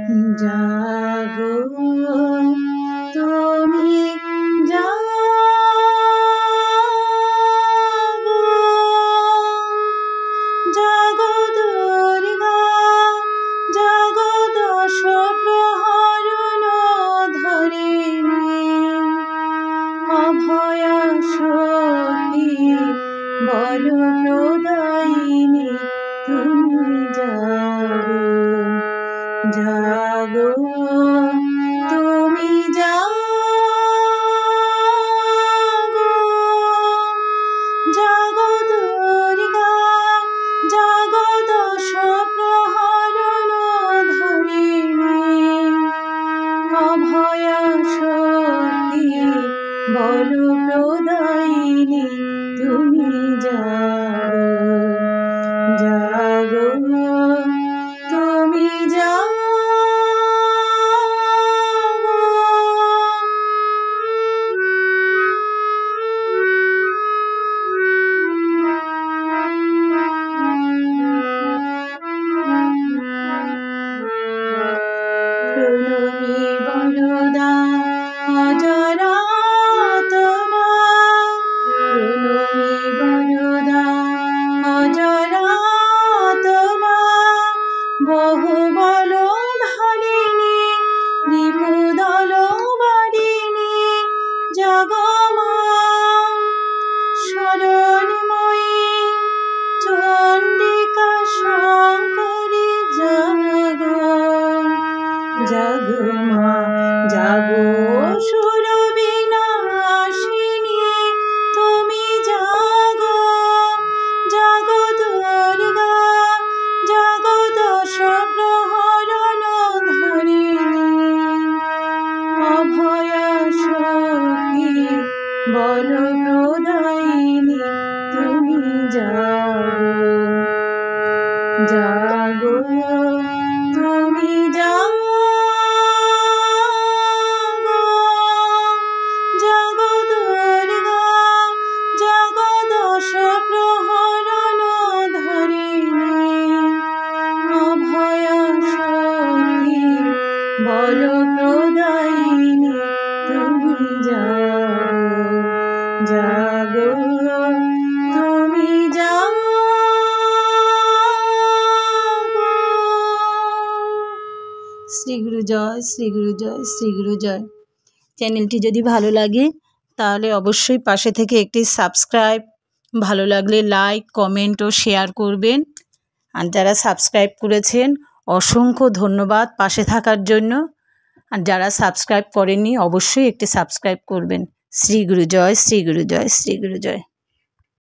জাগো তুমি জাগো, জাগো দুর্গা জাগো দশ প্রহরণ ধরিণী, অভয় শক্তি বল প্রদায়িনী তুমি জাগো, জাগো তুমি জাগো, জাগো দুর্গা জাগো দশ প্রহরণ ধরিণী, অভয় শক্তি বল প্রদায়িনী তুমি জাগো, জাগো তুমি জাগো। প্রণমী বরদা অজরাতনা, প্রণমী বরদা অজরাতনা, বহুবল ধারিণী রিপুদল বারিণী, জগমা শরণময়ী চণ্ডিকা শঙ্করী জাগো, জাগো মা জাগো সুরবিনাশিনী তুমি জাগো, জাগো দুর্গা জাগো দশ প্রহরণ ধরিণী, অভয় শক্তি বল প্রদায়িনী তুমি জাগো, জাগো তুমি জাগো, জাগো দুর্গা জাগো দশ প্রহরণ ধরিণী, অভয় শক্তি বল প্রদায়িনী তুমি জাগো, জাগো তুমি জাগো। শ্রী গুরু জয়, শ্রী গুরু জয়, শ্রী গুরু জয়। চ্যানেলটি যদি ভালো লাগে তাহলে অবশ্যই পাশে থেকে একটি সাবস্ক্রাইব, ভালো লাগলে লাইক কমেন্ট ও শেয়ার করবেন। আর যারা সাবস্ক্রাইব করেছেন অসংখ্য ধন্যবাদ পাশে থাকার জন্য। আর যারা সাবস্ক্রাইব করেননি অবশ্যই একটি সাবস্ক্রাইব করবেন। শ্রী গুরু জয়, শ্রী গুরু জয়, শ্রী গুরু জয়।